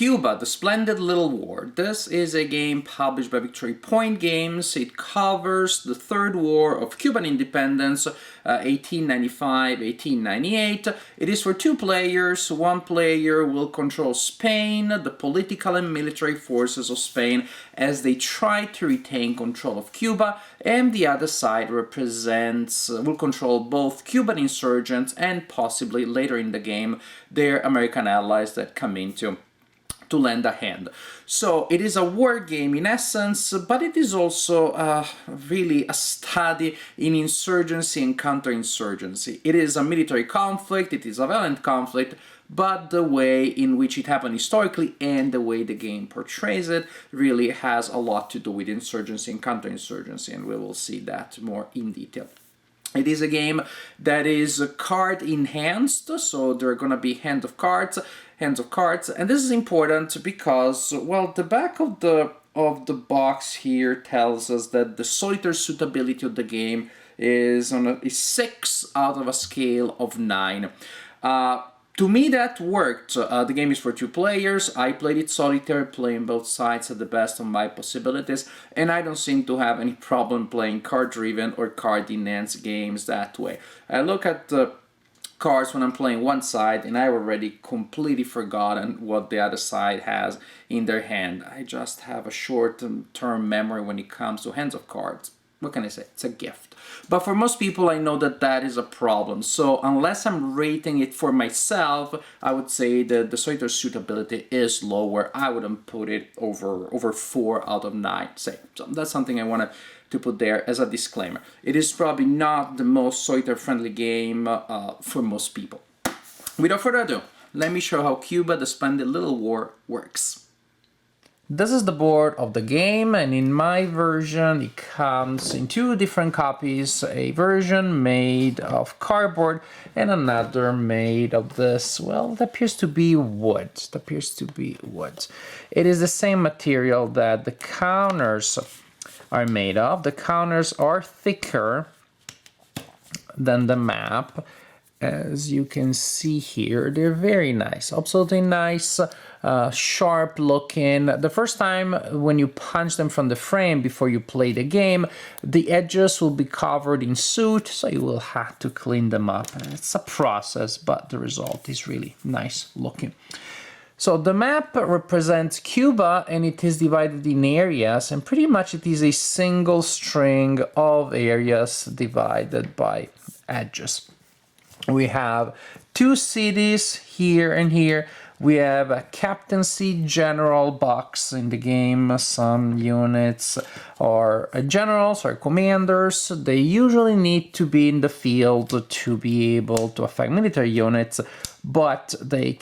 Cuba, the Splendid Little War. This is a game published by Victory Point Games. It covers the Third War of Cuban independence, 1895-1898. It is for 2 players. 1 player will control Spain, the political and military forces of Spain, as they try to retain control of Cuba, and the other side will control both Cuban insurgents and possibly later in the game their American allies that come in to lend a hand. So it is a war game in essence, but it is also really a study in insurgency and counterinsurgency. It is a military conflict, it is a violent conflict, but the way in which it happened historically and the way the game portrays it really has a lot to do with insurgency and counterinsurgency, and we will see that more in detail. It is a game that is card enhanced, so there are going to be hands of cards, and this is important because, well, the back of the box here tells us that the solitaire suitability of the game is 6 out of a scale of 9. To me, that worked. The game is for 2 players. I played it solitaire, playing both sides at the best of my possibilities, and I don't seem to have any problem playing card-driven or card-enhanced games that way. I look at the cards when I'm playing one side, and I've already completely forgotten what the other side has in their hand. I just have a short-term memory when it comes to hands of cards. What can I say? It's a gift. But for most people, I know that that is a problem. So unless I'm rating it for myself, I would say that the solitaire suitability is lower. I wouldn't put it over 4 out of 9, say. So that's something I wanted to put there as a disclaimer. It is probably not the most solitaire-friendly game for most people. Without further ado, let me show how Cuba, the Splendid Little War, works. This is the board of the game, and in my version it comes in 2 different copies, a version made of cardboard and another made of this, well, it appears to be wood. It is the same material that the counters are made of. The counters are thicker than the map. As you can see here, they're very nice, absolutely nice, sharp looking. The first time when you punch them from the frame before you play the game, the edges will be covered in soot, so you will have to clean them up. It's a process, but the result is really nice looking. So the map represents Cuba, and it is divided in areas, and pretty much it is a single string of areas divided by edges. We have 2 cities here and here. We have a captaincy general box in the game. Some units are generals or commanders. They usually need to be in the field to be able to affect military units, but the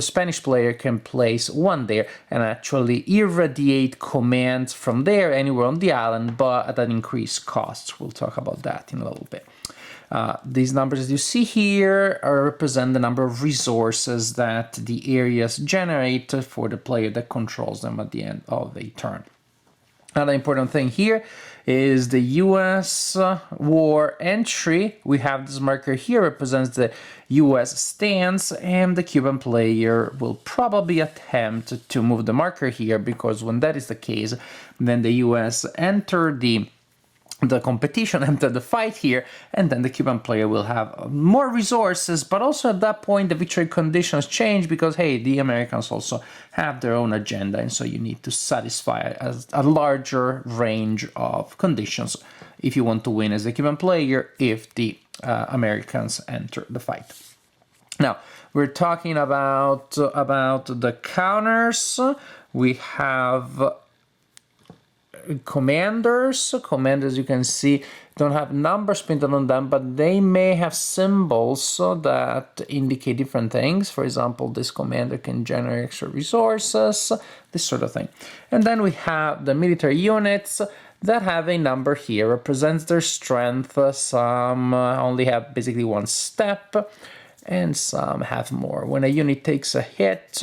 Spanish player can place 1 there and actually irradiate commands from there anywhere on the island, but at an increased cost. We'll talk about that in a little bit. These numbers as you see here represent the number of resources that the areas generate for the player that controls them at the end of a turn. Another important thing here is the US war entry. We have this marker here represents the US stance, and the Cuban player will probably attempt to move the marker here, because when that is the case, then the US enter the competition, enter the fight here, and then the Cuban player will have more resources, but also at that point the victory conditions change because, hey, the Americans also have their own agenda, and so you need to satisfy a larger range of conditions if you want to win as a Cuban player if the Americans enter the fight. Now, we're talking about the counters. We have commanders, you can see, don't have numbers printed on them, but they may have symbols that indicate different things. For example, this commander can generate extra resources, this sort of thing. And then we have the military units that have a number here, represents their strength. Some only have basically 1 step, and some have more. When a unit takes a hit,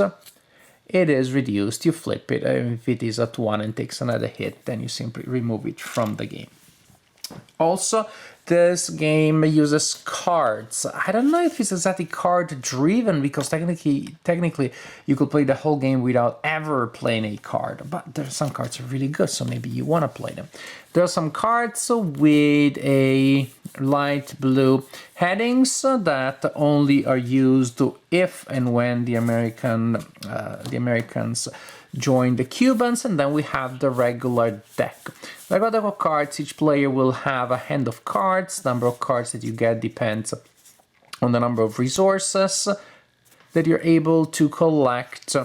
it is reduced, you flip it. If it is at 1 and takes another hit, then you simply remove it from the game. Also, This game uses cards. I don't know if it's exactly card driven, because technically you could play the whole game without ever playing a card, but there's some cards are really good, so maybe you want to play them. There are some cards with a light blue headings that only are used if and when the Americans join the Cubans, and then we have the regular deck. Regular deck of cards, each player will have a hand of cards. Number of cards that you get depends on the number of resources that you're able to collect.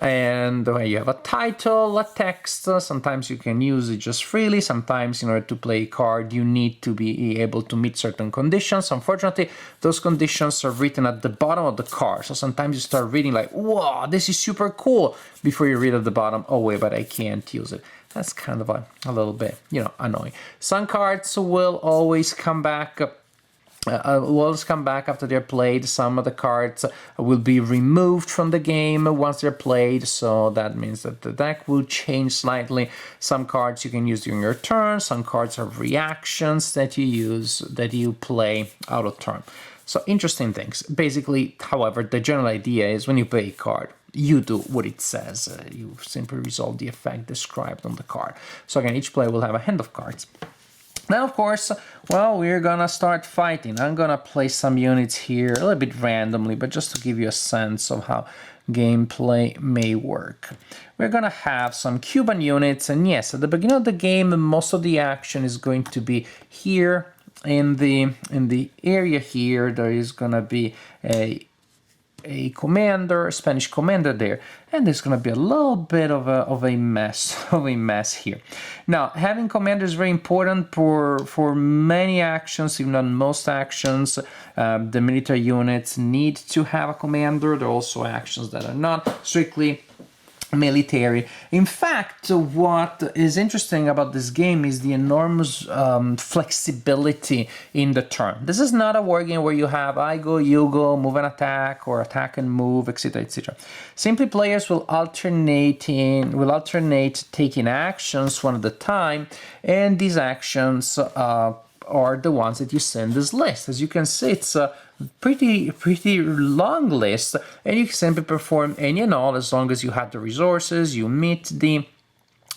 And you have a title, a text. Sometimes you can use it just freely. Sometimes in order to play a card, you need to be able to meet certain conditions. Unfortunately, those conditions are written at the bottom of the card. So sometimes you start reading like, whoa, this is super cool, before you read at the bottom, oh wait, but I can't use it. That's kind of a little bit, annoying. Some cards will always come back after they're played. Some of the cards will be removed from the game once they're played, so that means that the deck will change slightly. Some cards you can use during your turn, some cards are reactions that you play out of turn. So interesting things. Basically, however, the general idea is when you play a card, you do what it says. You simply resolve the effect described on the card. So again, each player will have a hand of cards. Now, of course, well, we're gonna start fighting. I'm gonna place some units here a little bit randomly, but just to give you a sense of how gameplay may work. We're gonna have some Cuban units, and yes, at the beginning of the game, most of the action is going to be here in the area here. There is gonna be a Spanish commander there, and there's going to be a little bit of a mess here. Now, having commander is very important for many actions, even on most actions. The military units need to have a commander. There are also actions that are not strictly military. In fact, what is interesting about this game is the enormous flexibility in the turn. This is not a war game where you have I go, you go, move and attack, or attack and move, etc., etc. Simply, players will alternate taking actions one at a time, and these actions are the ones that you see in this list. As you can see, it's a pretty long list, and you can simply perform any and all as long as you have the resources, you meet the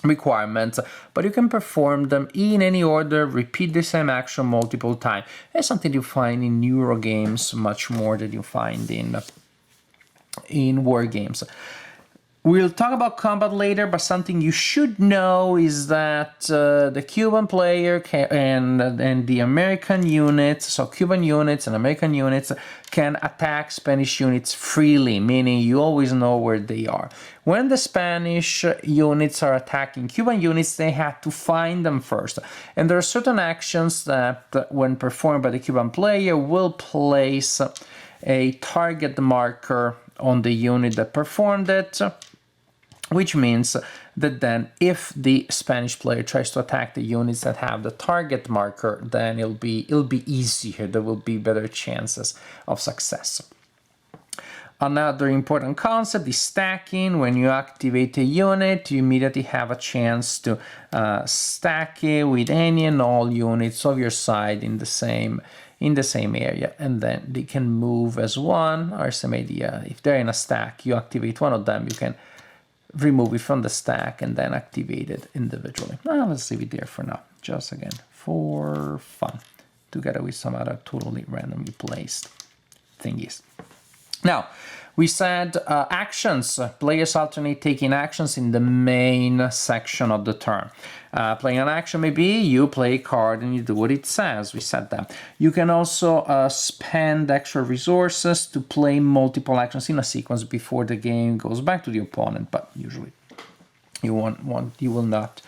requirements, but you can perform them in any order, repeat the same action multiple times. It's something you find in Euro games much more than you find in war games. We'll talk about combat later, but something you should know is that the Cuban player and the American units, so Cuban units and American units, can attack Spanish units freely, meaning you always know where they are. When the Spanish units are attacking Cuban units, they have to find them first. And there are certain actions that, when performed by the Cuban player, will place a target marker on the unit that performed it, which means that then if the Spanish player tries to attack the units that have the target marker, then it'll be easier. There will be better chances of success. Another important concept is stacking. When you activate a unit, you immediately have a chance to stack it with any and all units of your side in the same area, and then they can move as one, or some idea. If they're in a stack, you activate one of them, you can remove it from the stack and then activate it individually. Let's leave it there for now, just again for fun, together with some other totally randomly placed thingies. Now, we said actions. Players alternate taking actions in the main section of the turn. Playing an action maybe you play a card and you do what it says. We said that. You can also spend extra resources to play multiple actions in a sequence before the game goes back to the opponent, but usually you will not.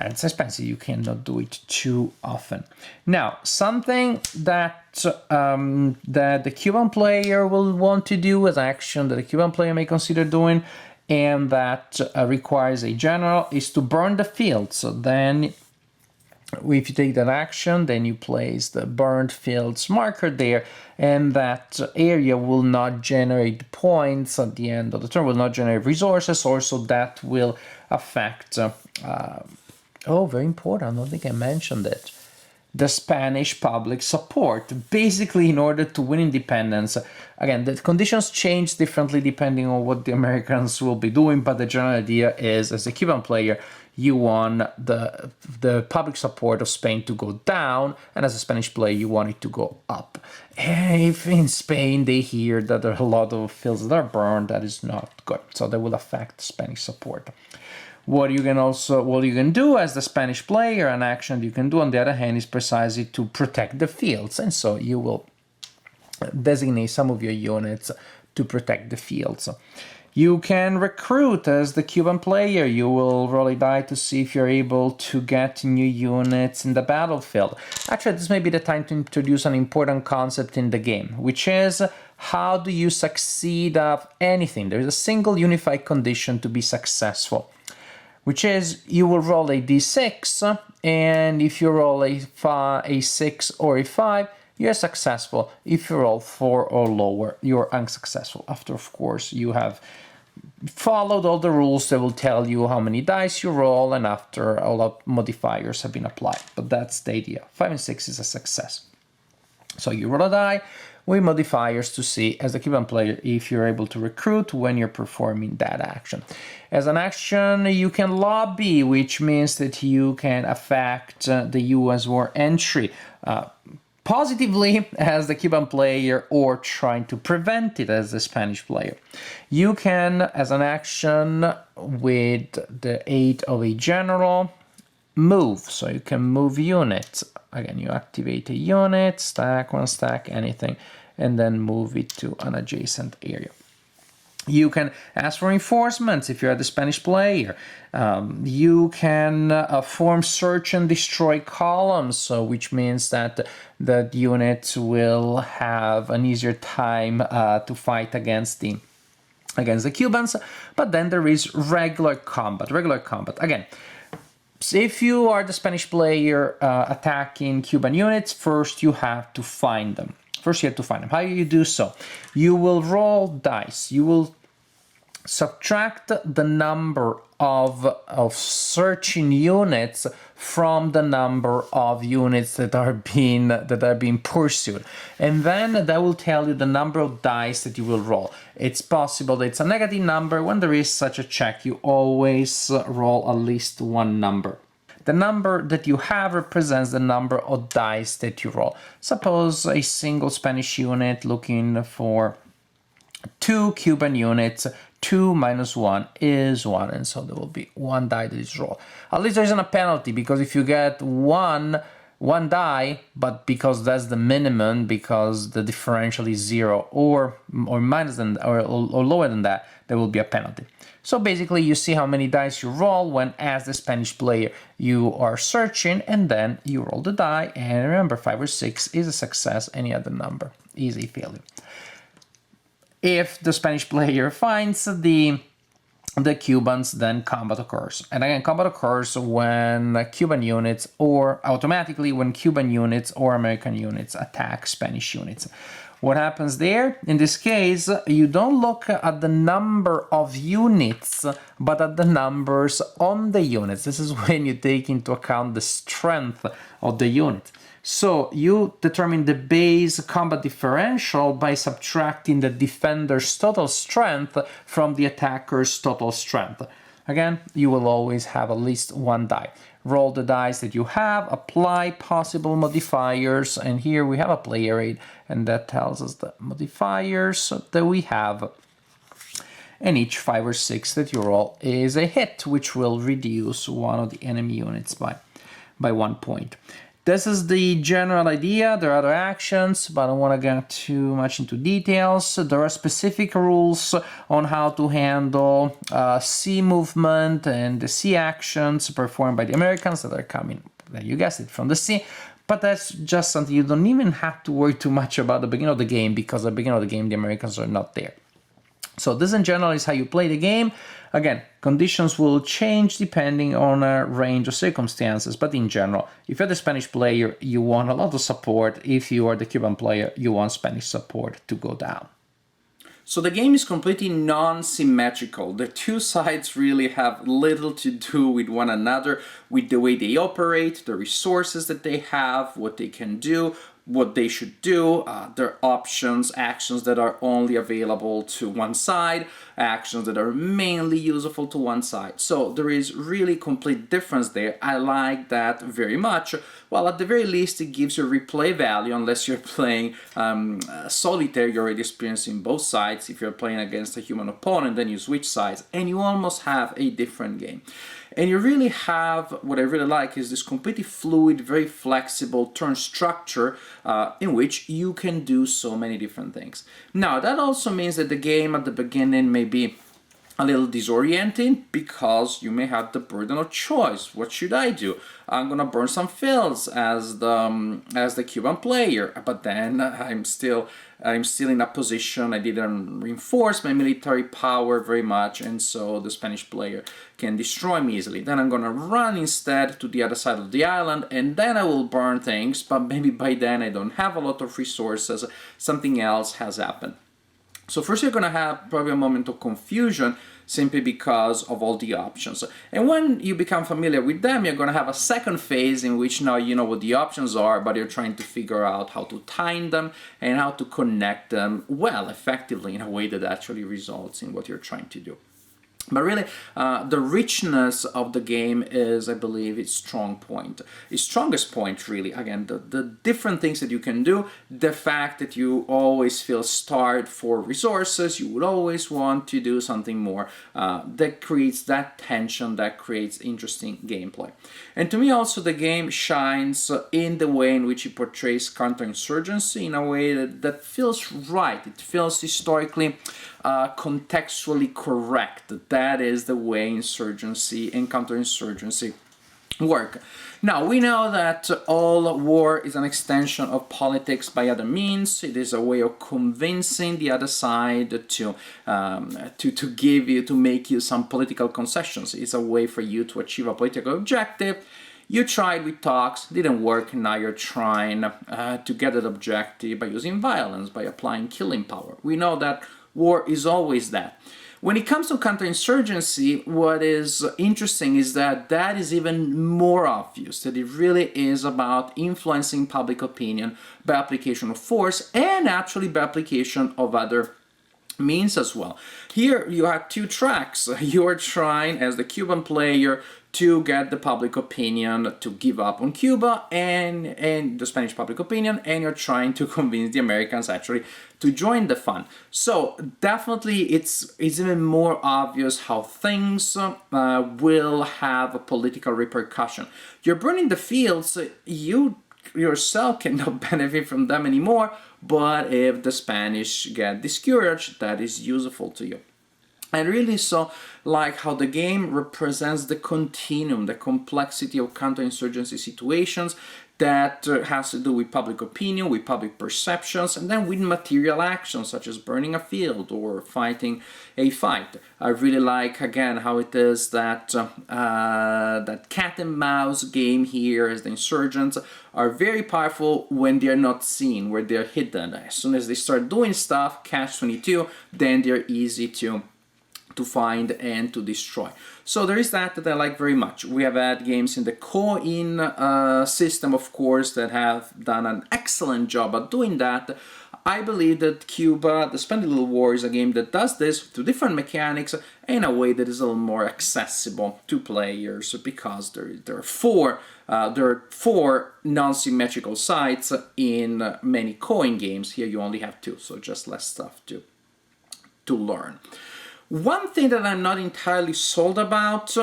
And it's expensive, you cannot do it too often. Now, something that the Cuban player will want to do as action that the Cuban player may consider doing, and that requires a general, is to burn the field. So then, if you take that action, then you place the burned fields marker there, and that area will not generate points at the end of the turn, will not generate resources. Also, that will affect... oh, very important. I don't think I mentioned it. the Spanish public support. Basically, in order to win independence, again, the conditions change differently depending on what the Americans will be doing, but the general idea is, as a Cuban player, you want the public support of Spain to go down, and as a Spanish player, you want it to go up. And if in Spain they hear that there are a lot of fields that are burned, that is not good. So that will affect Spanish support. What you can do as the Spanish player, an action you can do on the other hand, is precisely to protect the fields, and so you will designate some of your units to protect the fields. You can recruit as the Cuban player. You will roll a die to see if you're able to get new units in the battlefield. Actually, this may be the time to introduce an important concept in the game, which is how do you succeed of anything? There is a single unified condition to be successful, which is you will roll a d6, and if you roll a 6 or a 5, you're successful. If you roll 4 or lower, you're unsuccessful. After, of course, you have followed all the rules that will tell you how many dice you roll, and after all the modifiers have been applied. But that's the idea. 5 and 6 is a success. So you roll a die with modifiers to see, as a Cuban player, if you're able to recruit when you're performing that action. As an action, you can lobby, which means that you can affect the US war entry positively as the Cuban player, or trying to prevent it as the Spanish player. You can, as an action with the aid of a general, move. So you can move units. Again, you activate a unit, stack one, stack anything, and then move it to an adjacent area. You can ask for reinforcements if you're the Spanish player. You can form search and destroy columns, so which means that the unit will have an easier time to fight against the Cubans. But then there is regular combat. Again, if you are the Spanish player attacking Cuban units, first you have to find them. How do you do so? You will roll dice. You will subtract the number of searching units from the number of units that are being pursued, and then that will tell you the number of dice that you will roll. It's possible that it's a negative number. When there is such a check, you always roll at least one number. The number that you have represents the number of dice that you roll. Suppose a single Spanish unit looking for 2 Cuban units. 2 minus 1 is 1, and so there will be 1 die that is rolled. At least there isn't a penalty, because if you get one die, but because that's the minimum, because the differential is 0 or minus than or lower than that, there will be a penalty. So basically, you see how many dice you roll when, as the Spanish player, you are searching, and then you roll the die, and remember, 5 or 6 is a success, any other number is a failure. If the Spanish player finds the Cubans, then combat occurs. And again, combat occurs when Cuban units, or automatically when Cuban units or American units attack Spanish units. What happens there? In this case, you don't look at the number of units, but at the numbers on the units. This is when you take into account the strength of the unit. So you determine the base combat differential by subtracting the defender's total strength from the attacker's total strength. Again, you will always have at least 1 die. Roll the dice that you have, apply possible modifiers, and here we have a player aid, and that tells us the modifiers that we have. And each 5 or 6 that you roll is a hit, which will reduce one of the enemy units by 1 point. This is the general idea. There are other actions, but I don't want to get too much into details. There are specific rules on how to handle sea movement and the sea actions performed by the Americans that are coming, you guessed it, from the sea. But that's just something you don't even have to worry too much about at the beginning of the game, because at the beginning of the game, the Americans are not there. So this in general is how you play the game. Again, conditions will change depending on a range of circumstances, but in general, if you're the Spanish player, you want a lot of support. If you are the Cuban player, you want Spanish support to go down. So the game is completely non-symmetrical. The two sides really have little to do with one another, with the way they operate, the resources that they have, what they can do, what they should do, their options, actions that are only available to one side, actions that are mainly useful to one side. So there is really complete difference there. I like that very much. Well, at the very least, it gives you replay value unless you're playing solitaire, you're already experiencing both sides. If you're playing against a human opponent, then you switch sides and you almost have a different game. And you really have, what I really like is this completely fluid, very flexible turn structure in which you can do so many different things. Now, that also means that the game at the beginning may be a little disorienting because you may have the burden of choice. What should I do? I'm gonna burn some fields as the Cuban player, but then I'm still in a position. I didn't reinforce my military power very much, and so the Spanish player can destroy me easily. Then I'm gonna run instead to the other side of the island, and then I will burn things, but maybe by then I don't have a lot of resources. Something else has happened. So first you're going to have probably a moment of confusion simply because of all the options. And when you become familiar with them, you're going to have a second phase in which now you know what the options are, but you're trying to figure out how to time them and how to connect them well, effectively, in a way that actually results in what you're trying to do. But really, the richness of the game is, I believe, its strong point. Its strongest point, really, again, the different things that you can do, the fact that you always feel starved for resources, you would always want to do something more, that creates that tension, that creates interesting gameplay. And to me also, the game shines in the way in which it portrays counterinsurgency in a way that feels right. It feels historically contextually correct. That is the way insurgency and counterinsurgency work. Now, we know that all war is an extension of politics by other means. It is a way of convincing the other side to make you some political concessions. It's a way for you to achieve a political objective. You tried with talks, didn't work, now you're trying to get that objective by using violence, by applying killing power. We know that war is always that. When it comes to counterinsurgency, what is interesting is that is even more obvious, that it really is about influencing public opinion by application of force and actually by application of other means as well. Here you have two tracks. You are trying, as the Cuban player, to get the public opinion to give up on Cuba and the Spanish public opinion, and you're trying to convince the Americans actually to join the fun. So definitely it's even more obvious how things will have a political repercussion. You're burning the fields, you yourself cannot benefit from them anymore, but if the Spanish get discouraged, that is useful to you. I really so like how the game represents the continuum, the complexity of counterinsurgency situations that has to do with public opinion, with public perceptions, and then with material actions such as burning a field or fighting a fight. I really like, again, how it is that that cat and mouse game here as the insurgents are very powerful when they're not seen, where they're hidden. As soon as they start doing stuff, Catch-22, then they're easy to find and to destroy. So there is that I like very much. We have had games in the coin system, of course, that have done an excellent job at doing that. I believe that Cuba, the Splendid Little War, is a game that does this through different mechanics in a way that is a little more accessible to players, because there are four non-symmetrical sides in many coin games. Here you only have two, so just less stuff to learn. One thing that I'm not entirely sold about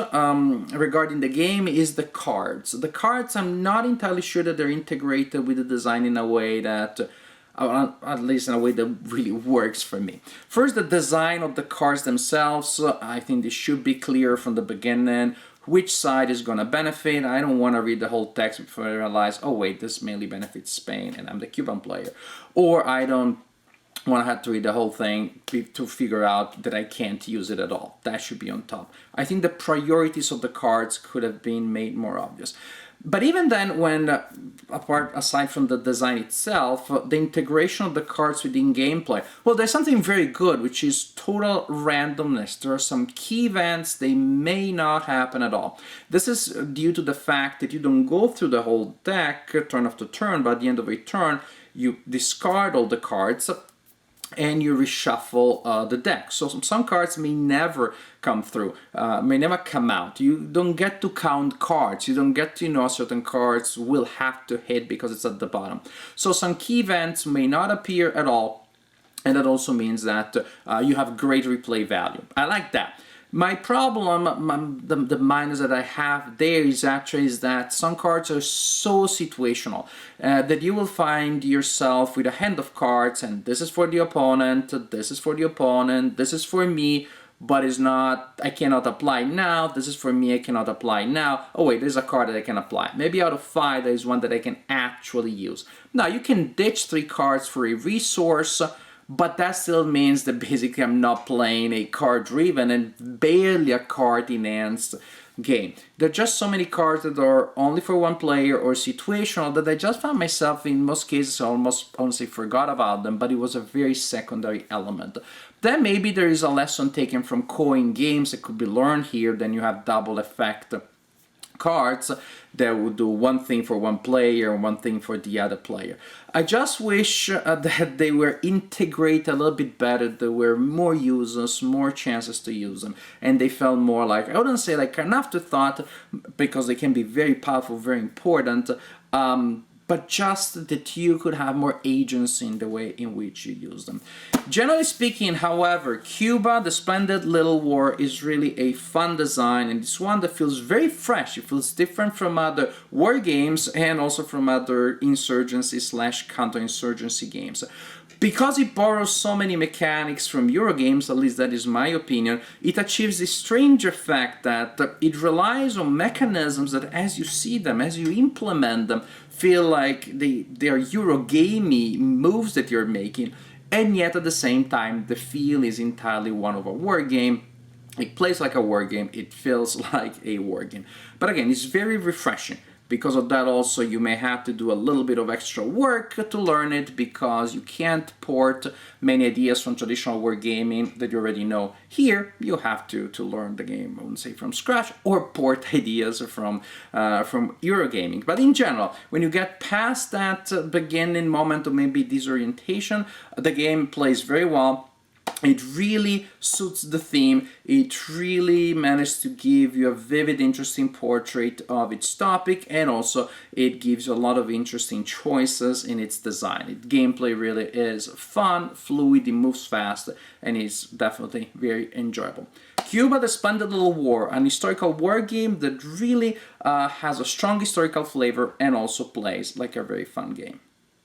regarding the game is the cards. The cards, I'm not entirely sure that they're integrated with the design in a way that, at least in a way that really works for me. First, the design of the cards themselves, I think they should be clear from the beginning. Which side is going to benefit? I don't want to read the whole text before I realize, oh wait, this mainly benefits Spain and I'm the Cuban player. Or I don't want to have to read the whole thing to figure out that I can't use it at all. That should be on top. I think the priorities of the cards could have been made more obvious. But even then, when aside from the design itself, the integration of the cards within gameplay, well, there's something very good, which is total randomness. There are some key events, they may not happen at all. This is due to the fact that you don't go through the whole deck turn after turn, but at the end of a turn, you discard all the cards and you reshuffle the deck. So some cards may never come through, may never come out. You don't get to count cards. You don't get to know certain cards will have to hit because it's at the bottom. So some key events may not appear at all, and that also means that you have great replay value. I like that. My problem, the minus that I have there is that some cards are so situational that you will find yourself with a hand of cards, and this is for the opponent, this is for the opponent, this is for me, but it's not, I cannot apply now, this is for me, I cannot apply now. Oh wait, there's a card that I can apply. Maybe out of 5, there is one that I can actually use. Now, you can ditch 3 cards for a resource, but that still means that basically I'm not playing a card-driven and barely a card-enhanced game. There are just so many cards that are only for one player or situational that I just found myself, in most cases, almost honestly forgot about them, but it was a very secondary element. Then maybe there is a lesson taken from coin games that could be learned here. Then you have double effect cards that would do one thing for one player and one thing for the other player. I just wish that they were integrated a little bit better. There were more uses, more chances to use them, and they felt more like, I wouldn't say like an afterthought, because they can be very powerful, very important, but just that you could have more agency in the way in which you use them. Generally speaking, however, Cuba, the Splendid Little War, is really a fun design, and it's one that feels very fresh. It feels different from other war games and also from other insurgency/counterinsurgency games. Because it borrows so many mechanics from Eurogames, at least that is my opinion, it achieves this strange effect that it relies on mechanisms that, as you see them, as you implement them, feel like they are Eurogamey moves that you're making, and yet at the same time the feel is entirely one of a war game. It plays like a war game, it feels like a war game. But again, it's very refreshing. Because of that also, you may have to do a little bit of extra work to learn it, because you can't port many ideas from traditional wargaming that you already know. Here, you have to learn the game, I wouldn't say from scratch, or port ideas from Eurogaming. But in general, when you get past that beginning moment of maybe disorientation, the game plays very well. It really suits the theme. It really managed to give you a vivid, interesting portrait of its topic, and also it gives you a lot of interesting choices in its design. Its gameplay really is fun, fluid, it moves fast, and it's definitely very enjoyable. Cuba, the Splendid Little War, an historical war game that really has a strong historical flavor and also plays like a very fun game.